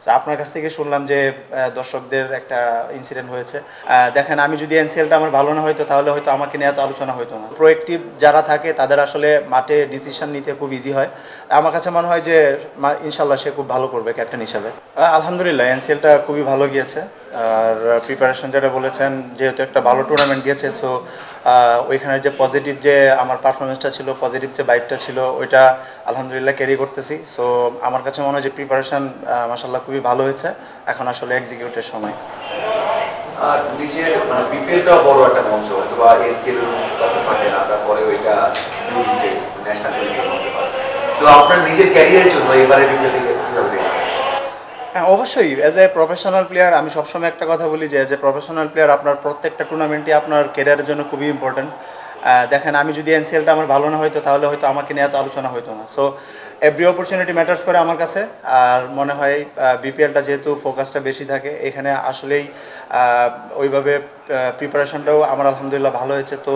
তো আপনার কাছ থেকে শুনলাম যে দর্শকদের একটা ইনসিডেন্ট হয়েছে। দেখেন, আমি যদি এনসিএলটা আমার ভালো না হতো তাহলে হয়তো আমাকে নিয়ে এত আলোচনা হতো না। প্রোয়েক্টিভ যারা থাকে তাদের আসলে মাঠে ডিসিশন নিতে খুব ইজি হয়। আমার কাছে মনে হয় যে ইনশাল্লাহ সে খুব ভালো করবে ক্যাপ্টেন হিসাবে। আলহামদুলিল্লাহ, এনসিএলটা খুবই ভালো গিয়েছে। আর প্রিপারেশন যেটা বলেছেন, যেহেতু একটা ভালো টুর্নামেন্ট গিয়েছে, সো ওইখানে যে পজিটিভ যে আমার পারফরমেন্সটা ছিল, পজিটিভ যে ভাইবটা ছিল, ওইটা আলহামদুলিল্লাহ ক্যারি করতেছি। সো আমার কাছে মনে হয় যে প্রিপারেশন মাশাআল্লাহ খুবই ভালো হয়েছে। এখন আসলে এক্সিকিউটের সময়। আর নিজের মানে বিপিএলটা বড় একটা মঞ্চ, হয়তো বা এনসিএল কাছে থাকে না, তারপরে ওইটা গ্রুপ স্টেজ ন্যাশনাল টিমের জন্য হতে পারে। সো আপনার নিজের ক্যারিয়ারের জন্য এবারে বিপিএল থেকে কীভাবে দেখছেন? হ্যাঁ, অবশ্যই অ্যাজ এ প্রফেশনাল প্লেয়ার আমি সবসময় একটা কথা বলি যে অ্যাজ এ প্রফেশনাল প্লেয়ার আপনার প্রত্যেকটা টুর্নামেন্টই আপনার ক্যারিয়ারের জন্য খুবই ইম্পর্টেন্ট। দেখেন, আমি যদি এনসিএলটা আমার ভালো না হতো তাহলে হয়তো আমাকে নিয়ে এত আলোচনা হতো না। সো এভরি অপরচুনিটি ম্যাটার্স করে আমার কাছে। আর মনে হয় বিপিএলটা যেহেতু ফোকাসটা বেশি থাকে, এখানে আসলেই ওইভাবে প্রিপারেশনটাও আমার আলহামদুলিল্লাহ ভালো হয়েছে। তো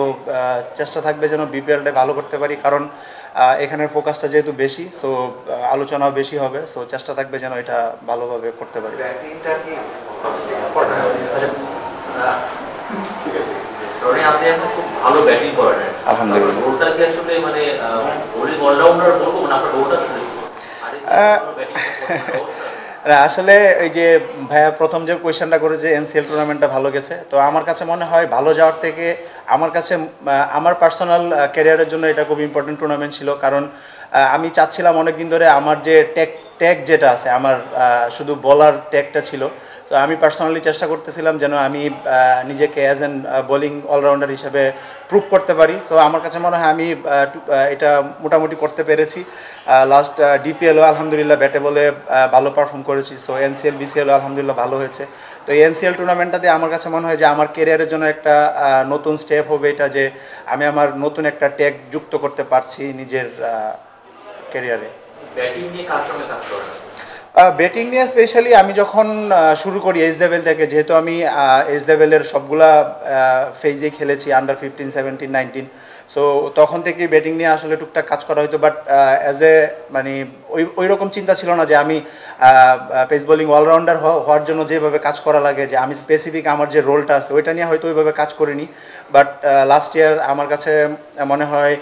চেষ্টা থাকবে যেন বিপিএলটা ভালো করতে পারি, কারণ এখানের ফোকাসটা যেহেতু বেশি, সো আলোচনাও বেশি হবে। সো চেষ্টা থাকবে যেন এটা ভালোভাবে করতে পারি। আপনি এখন খুব ভালো ব্যাটিং করেন, আলহামদুলিল্লাহ। ওটা কি আসলে মানে বোলিং অলরাউন্ডার বলবো না, আপনার ওটা আসলে আসলে এই যে ভাইয়া প্রথম যে কোয়েশ্চেনটা করে যে এনসিএল টুর্নামেন্টটা ভালো গেছে, তো আমার কাছে মনে হয় ভালো যাওয়ার থেকে আমার কাছে আমার পার্সোনাল ক্যারিয়ারের জন্য এটা খুব ইম্পর্টেন্ট টুর্নামেন্ট ছিল। কারণ আমি চাচ্ছিলাম অনেক দিন ধরে আমার যে ট্যাগ যেটা আছে, আমার শুধু বলার ট্যাগটা ছিল। তো আমি পার্সোনালি চেষ্টা করতেছিলাম যেন আমি নিজেকে অ্যাজ অ্যান বোলিং অলরাউন্ডার হিসেবে প্রুভ করতে পারি। তো আমার কাছে মনে হয় আমি এটা মোটামুটি করতে পেরেছি। লাস্ট ডিপিএলও আলহামদুলিল্লাহ ব্যাটে বলে ভালো পারফর্ম করেছি। সো এনসিএল বিসিএলও আলহামদুলিল্লাহ ভালো হয়েছে। তো এই এনসিএল টুর্নামেন্টটাতে আমার কাছে মনে হয় যে আমার ক্যারিয়ারের জন্য একটা নতুন স্টেপ হবে এটা, যে আমি আমার নতুন একটা ট্যাগ যুক্ত করতে পারছি নিজের ক্যারিয়ারে। ব্যাটিং নিয়ে কার সঙ্গে কাজ করেন? ব্যাটিং নিয়ে স্পেশালি আমি যখন শুরু করি এইচ লেভেল থেকে, যেহেতু আমি এইচ লেভেলের সবগুলা ফেজে খেলেছি, আন্ডার 15, 17, 19। সো তখন থেকেই ব্যাটিং নিয়ে আসলে টুকটাক কাজ করা হতো। বাট অ্যাজ এ মানে ওই রকম চিন্তা ছিল না যে আমি পেস বোলিং অলরাউন্ডার হওয়ার জন্য যেভাবে কাজ করা লাগে, যে আমি স্পেসিফিক আমার যে রোলটা আছে ওইটা নিয়ে হয়তো ওইভাবে কাজ করিনি। বাট লাস্ট ইয়ার আমার কাছে মনে হয়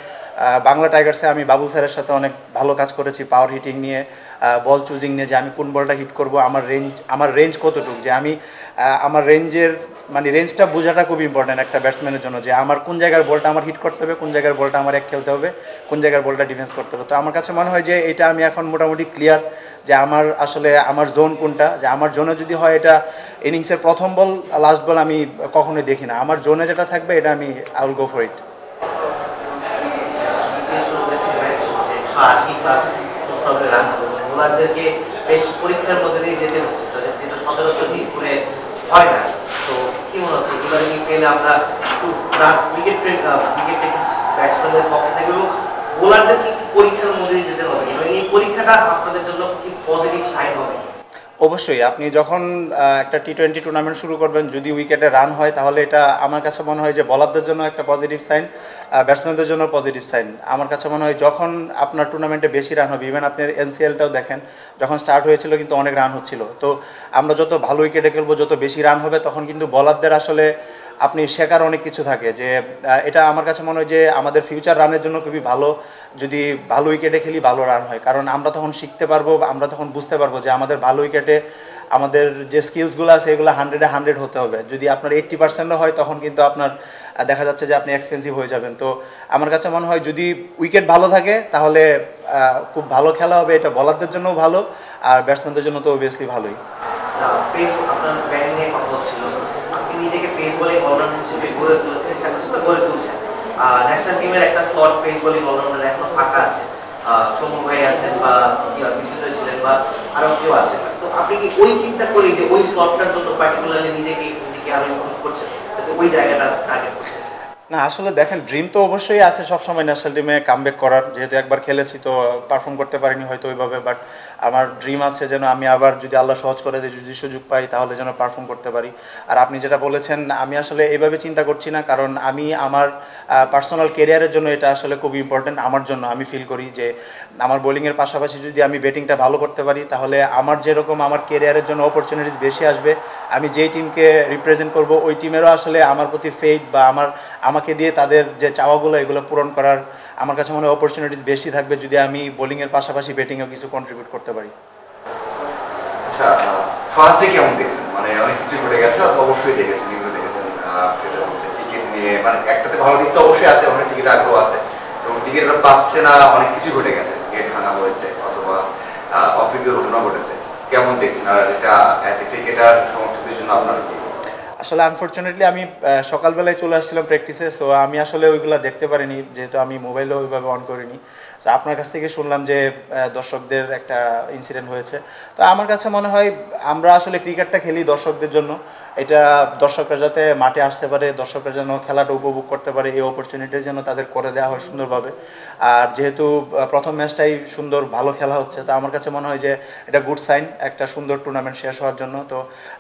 বাংলা টাইগার্সে আমি বাবুল স্যারের সাথে অনেক ভালো কাজ করেছি পাওয়ার হিটিং নিয়ে, বল চুজিং নিয়ে, যে আমি কোন বলটা হিট করব, আমার রেঞ্জ কতটুকু, যে আমি আমার রেঞ্জের মানে রেঞ্জটা বোঝাটা খুব ইম্পর্টেন্ট একটা ব্যাটসম্যানের জন্য, যে আমার কোন জায়গার বলটা আমার হিট করতে হবে, কোন জায়গার বলটা আমার খেলতে হবে, কোন জায়গার বলটা ডিফেন্স করতে হবে। তো আমার কাছে মনে হয় যে এটা আমি এখন মোটামুটি ক্লিয়ার, যে আমার আসলে আমার জোন কোনটা, যে আমার জোনে যদি হয় এটা ইনিংসের প্রথম বল লাস্ট বল আমি কখনোই দেখি না, আমার জোনে যেটা থাকবে এটা আমি I will go for it. বোলারদেরকে বেশ পরীক্ষার মধ্যে দিয়ে যেতে হচ্ছে, যেটা সচরাচর করে হয় না। তো কি মনে হচ্ছে এবারে কি পেলে আমরা একটু উইকেট ব্যাটসম্যানদের পক্ষে থেকে বোলারদেরকে পরীক্ষার মধ্যে দিয়ে যেতে হবে, এবং এই পরীক্ষাটা আপনাদের জন্য কি পজিটিভ সাইন হবে? অবশ্যই আপনি যখন একটা টি-20 টুর্নামেন্ট শুরু করবেন, যদি উইকেটে রান হয় তাহলে এটা আমার কাছে মনে হয় যে বলারদের জন্য একটা পজিটিভ সাইন, ব্যাটসম্যানদের জন্য পজিটিভ সাইন। আমার কাছে মনে হয় যখন আপনার টুর্নামেন্টে বেশি রান হবে, ইভেন আপনার এনসিএলটাও দেখেন যখন স্টার্ট হয়েছিল কিন্তু অনেক রান হচ্ছিল। তো আমরা যত ভালো উইকেটে খেলবো, যত বেশি রান হবে, তখন কিন্তু বলারদের আসলে আপনি শেখার অনেক কিছু থাকে, যে এটা আমার কাছে মনে হয় যে আমাদের ফিউচার রানের জন্য খুবই ভালো যদি ভালো উইকেটে খেলি, ভালো রান হয়। কারণ আমরা তখন শিখতে পারবো, আমরা তখন বুঝতে পারবো যে আমাদের ভালো উইকেটে আমাদের যে স্কিলসগুলো আছে এগুলো 100-এ 100 হতে হবে। যদি আপনার 80%ও হয় তখন কিন্তু আপনার দেখা যাচ্ছে যে আপনি এক্সপেন্সিভ হয়ে যাবেন। তো আমার কাছে মনে হয় যদি উইকেট ভালো থাকে তাহলে খুব ভালো খেলা হবে, এটা বলারদের জন্যও ভালো আর ব্যাটসম্যানদের জন্য তো অবভিয়াসলি ভালোই। আপনার ব্যাটিং নিয়ে কথা হচ্ছিল, আপনি নিজেকে পেস বোলিং অলরাউন্ডার হিসেবে গড়ে তোলার চেষ্টা করছেন, গড়ে তুলছেন। ন্যাশনাল টিমের একটা স্লট পেস বোলিং অলরাউন্ডার এখনো ফাঁকা আছে, সৌম্য ভাই আছেন বা বিশুদ্ধ ছিলেন বা আরো কেউ আছেন। তো আপনি কি ওই চিন্তা করে যে ওই স্লটটার জন্য পার্টিকুলারলি নিজেকে আরো ইমপ্রুভ করছেন, ওই জায়গাটা টার্গেট করছেন? না, আসলে দেখেন, ড্রিম তো অবশ্যই আছে সবসময় ন্যাশনাল টিমে কামব্যাক করার, যেহেতু একবার খেলেছি তো পারফর্ম করতে পারিনি হয়তো ওইভাবে। বাট আমার ড্রিম আছে যেন আমি আবার যদি আল্লাহ সহজ করে দেয়, যদি সুযোগ পাই তাহলে যেন পারফর্ম করতে পারি। আর আপনি যেটা বলেছেন, আমি আসলে এইভাবে চিন্তা করছি না, কারণ আমি আমার পার্সোনাল কেরিয়ারের জন্য এটা আসলে খুব ইম্পর্টেন্ট আমার জন্য। আমি ফিল করি যে আমার বোলিংয়ের পাশাপাশি যদি আমি ব্যাটিংটা ভালো করতে পারি তাহলে আমার যেরকম আমার কেরিয়ারের জন্য অপরচুনিটিস বেশি আসবে, আমি যেই টিমকে রিপ্রেজেন্ট করব ওই টিমেরও আসলে আমার প্রতি ফেইথ বা আমাকে দিয়ে তাদের যে চাওয়াগুলো এগুলো পূরণ করার আমার কাছে মনে হয় অপরচুনিটিস বেশি থাকবে যদি আমি বোলিংয়ের পাশাপাশি ব্যাটিংয়েও কিছু কন্ট্রিবিউট করতে পারি। আচ্ছা, ফার্স্ট ডে কেমন দেখছেন? মানে অনেক কিছু ঘটে গেছে, অবশ্যই দেখেছেন, নিউজে দেখেছেন, সেটা হচ্ছে টিকিট নিয়ে, মানে একটাতে ভালো দিক তো অবশ্যই আছে, অনেক টিকিট আগ্রহ আছে, এবং টিকিটটা পাচ্ছে না, অনেক কিছু ঘটে গেছে, গেট ভাঙা হয়েছে অথবা অপ্রীতিকর ঘটনা ঘটেছে, কেমন দেখছেন? আর এটা অ্যাজ এ ক্রিকেটার সমর্থকদের জন্য আপনার কি? আসলে আনফর্চুনেটলি আমি সকালবেলায় চলে আসছিলাম প্র্যাকটিসে, সো আমি আসলে ওইগুলো দেখতে পারিনি, যেহেতু আমি মোবাইলও ওইভাবে অন করিনি। তো আপনার কাছ থেকে শুনলাম যে দর্শকদের একটা ইনসিডেন্ট হয়েছে। তো আমার কাছে মনে হয় আমরা আসলে ক্রিকেটটা খেলি দর্শকদের জন্য, এটা দর্শকরা যাতে মাঠে আসতে পারে, দর্শকরা যেন খেলাটা উপভোগ করতে পারে, এই অপরচুনিটি যেন তাদের করে দেওয়া হয় সুন্দরভাবে। আর যেহেতু প্রথম ম্যাচটাই সুন্দর ভালো খেলা হচ্ছে, তো আমার কাছে মনে হয় যে এটা গুড সাইন একটা সুন্দর টুর্নামেন্ট শেষ হওয়ার জন্য। তো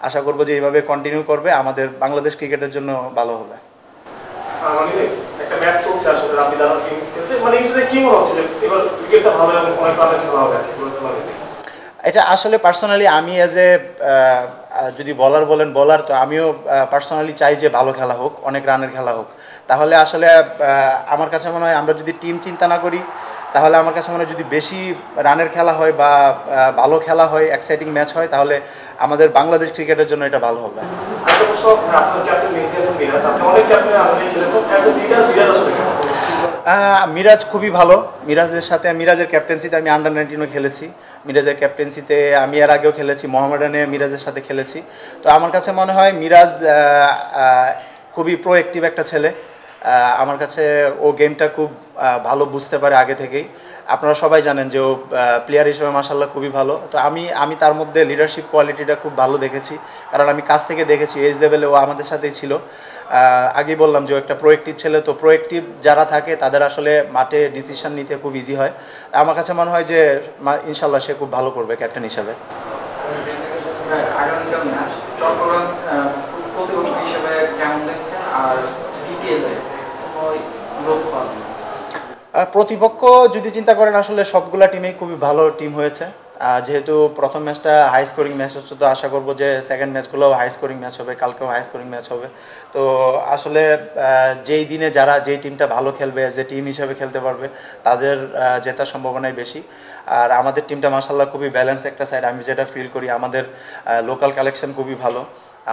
আশা করবো যে এইভাবে কন্টিনিউ করবে, আমাদের বাংলাদেশ ক্রিকেটের জন্য ভালো হবে। একটা ম্যাচ চলছে আসলে, আপনি দারুণ ইনিংস খেলছেন, মানে ইনিংসে কি মনে হচ্ছে যে এবার ক্রিকেটটা ভালো এবং অনেক রানের খেলা হবে? এটা আসলে পার্সোনালি আমি অ্যাজ এ যদি বলার বলেন বলার, তো আমিও পার্সোনালি চাই যে ভালো খেলা হোক, অনেক রানের খেলা হোক। তাহলে আসলে আমার কাছে মনে হয় আমরা যদি টিম চিন্তা না করি তাহলে আমার কাছে মনে হয় যদি বেশি রানের খেলা হয় বা ভালো খেলা হয়, এক্সাইটিং ম্যাচ হয়, তাহলে আমাদের বাংলাদেশ ক্রিকেটের জন্য এটা ভালো হবে। মিরাজ খুবই ভালো, মিরাজের ক্যাপ্টেন্সিতে আমি আন্ডার 19ও খেলেছি, মিরাজের ক্যাপ্টেন্সিতে আমি এর আগেও খেলেছি, মোহামেডানে মিরাজের সাথে খেলেছি। তো আমার কাছে মনে হয় মিরাজ খুবই প্রোঅ্যাক্টিভ একটা ছেলে, আমার কাছে ও গেমটা খুব ভালো বুঝতে পারে আগে থেকেই। আপনারা সবাই জানেন যে ও প্লেয়ার হিসেবে মাশাআল্লাহ খুবই ভালো। তো আমি তার মধ্যে লিডারশিপ কোয়ালিটিটা খুব ভালো দেখেছি, কারণ আমি কাছ থেকে দেখেছি, এজ লেভেলে ও আমাদের সাথেই ছিল। আগেই বললাম যে ও একটা প্রোঅ্যাক্টিভ ছেলে, তো প্রোঅ্যাক্টিভ যারা থাকে তাদের আসলে মাঠে ডিসিশন নিতে খুব ইজি হয়। আমার কাছে মনে হয় যে ইনশাল্লাহ সে খুব ভালো করবে ক্যাপ্টেন হিসেবে। আগামীকাল ম্যাচ চট্টগ্রাম প্রতিপক্ষ হিসেবে কেমন দেখছেন, আর বিপিএলে লক্ষ্য আছে? প্রতিপক্ষ যদি চিন্তা করেন আসলে সবগুলা টিমেই খুবই ভালো টিম হয়েছে। যেহেতু প্রথম ম্যাচটা হাই স্কোরিং ম্যাচ হচ্ছে, তো আশা করবো যে সেকেন্ড ম্যাচগুলোও হাই স্কোরিং ম্যাচ হবে, কালকেও হাই স্কোরিং ম্যাচ হবে। তো আসলে যেই দিনে যেই টিমটা ভালো খেলবে, যে টিম হিসেবে খেলতে পারবে, তাদের জেতার সম্ভাবনাই বেশি। আর আমাদের টিমটা মাশাআল্লাহ খুবই ব্যালেন্স একটা সাইড, আমি যেটা ফিল করি আমাদের লোকাল কালেকশন খুবই ভালো,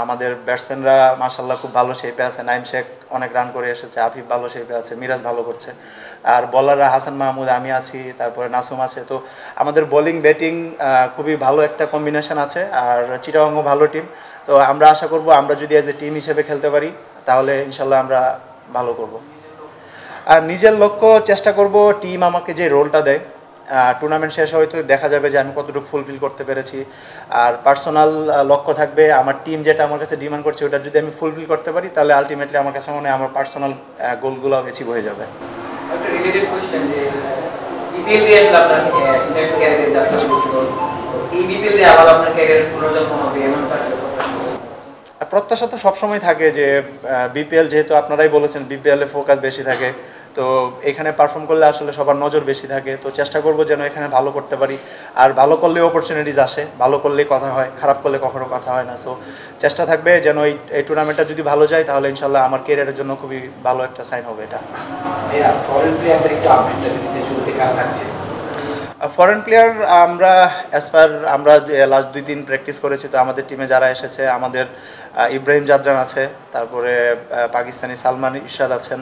আমাদের ব্যাটসম্যানরা মাশাআল্লাহ খুব ভালো শেপে আছে, নাইম শেখ অনেক রান করে এসেছে, আফিফ ভালো শেপে আছে, মিরাজ ভালো করছে, আর বলাররা হাসান মাহমুদ, আমি আছি, তারপরে নাসুম আছে। তো আমাদের বোলিং ব্যাটিং খুবই ভালো একটা কম্বিনেশন আছে, আর চিটাগাংও ভালো টিম। তো আমরা আশা করব আমরা যদি অ্যাজ এ টিম হিসেবে খেলতে পারি তাহলে ইনশাল্লাহ আমরা ভালো করব। আর নিজের লক্ষ্য চেষ্টা করব, টিম আমাকে যে রোলটা দেয় টুর্নামেন্ট শেষ হয়তো দেখা যাবে যে আমি কতটুকু ফুলফিল করতে পেরেছি। আর পার্সোনাল লক্ষ্য থাকবে, আমার টিম যেটা আমার কাছে ডিমান্ড করছে ওটা যদি আমি ফুলফিল করতে পারি তাহলে আলটিমেটলি আমার কাছে মনে হয় আমার পার্সোনাল গোলগুলো অ্যাচিভ হয়ে যাবে। একটা রিলেটেড কোশ্চেন, যে বিপিএল দিয়ে আসলে আপনার ইন্টারন্যাশনাল ক্যারিয়ারে যাত্রা শুরু ছিল, এই বিপিএল দিয়ে আবার আপনার ক্যারিয়ার পুনর্জন্ম হবে এমনটা আসলে প্রত্যাশা তো সবসময় থাকে যে বিপিএল, যেহেতু আপনারাই বলেছেন বিপিএল এ ফোকাস বেশি থাকে, তো এখানে পারফর্ম করলে আসলে সবার নজর বেশি থাকে। তো চেষ্টা করব যেন এখানে ভালো করতে পারি, আর ভালো করলে অপরচুনিটিস আসে, ভালো করলেই কথা হয়, খারাপ করলে কখনো কথা হয় না। সো চেষ্টা থাকবে যেন এই টুর্নামেন্টটা যদি ভালো যায় তাহলে ইনশাল্লাহ আমার ক্যারিয়ারের জন্য খুবই ভালো একটা সাইন হবে এটা। ফরেন প্লেয়ারদের একটু আপডেটটা দিতে শুরুতে কাজ থাকছে। ফরেন প্লেয়ার আমরা লাস্ট 2 দিন প্র্যাকটিস করেছি, তো আমাদের টিমে যারা এসেছে, আমাদের ইব্রাহিম জাদরান আছে, তারপরে পাকিস্তানি সালমান ইরশাদ আছেন,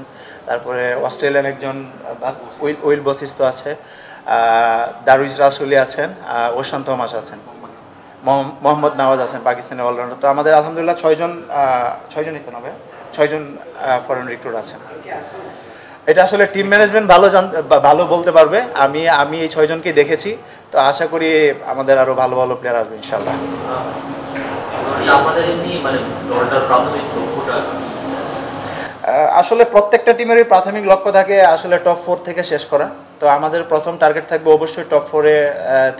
তারপরে অস্ট্রেলিয়ান একজন উইল বসিস্তো আছে, দারুইস রাসুলি আছেন, ওশান থমাস আছেন, মোহাম্মদ নওয়াজ আছেন, পাকিস্তানি অলরাউন্ডার। তো আমাদের আলহামদুলিল্লাহ 6জনই তো নবে 6জন ফরেন রিক্রুট আছেন। এটা আসলে টিম ম্যানেজমেন্ট ভালো বলতে পারবে, আমি এই 6জনকেই দেখেছি, তো আশা করি আমাদের আরো ভালো ভালো প্লেয়ার আসবে ইনশাল্লাহ। আসলে প্রত্যেকটা টিমেরই প্রাথমিক লক্ষ্য থাকে আসলে টপ 4 থেকে শেষ করা। তো আমাদের প্রথম টার্গেট থাকবে অবশ্যই টপ 4-এ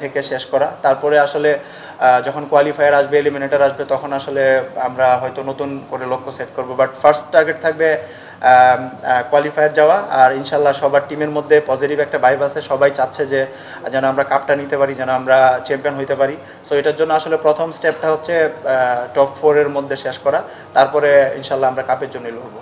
থেকে শেষ করা। তারপরে আসলে যখন কোয়ালিফায়ার আসবে, এলিমিনেটর আসবে, তখন আসলে আমরা হয়তো নতুন করে লক্ষ্য সেট করব। বাট ফার্স্ট টার্গেট থাকবে কোয়ালিফায়ার যাওয়া। আর ইনশাল্লাহ সবার টিমের মধ্যে পজিটিভ একটা ভাইব আছে, সবাই চাচ্ছে যে যেন আমরা কাপটা নিতে পারি, যেন আমরা চ্যাম্পিয়ন হইতে পারি। সো এটার জন্য আসলে প্রথম স্টেপটা হচ্ছে টপ 4-এর মধ্যে শেষ করা, তারপরে ইনশাল্লাহ আমরা কাপের জন্যই লড়বো।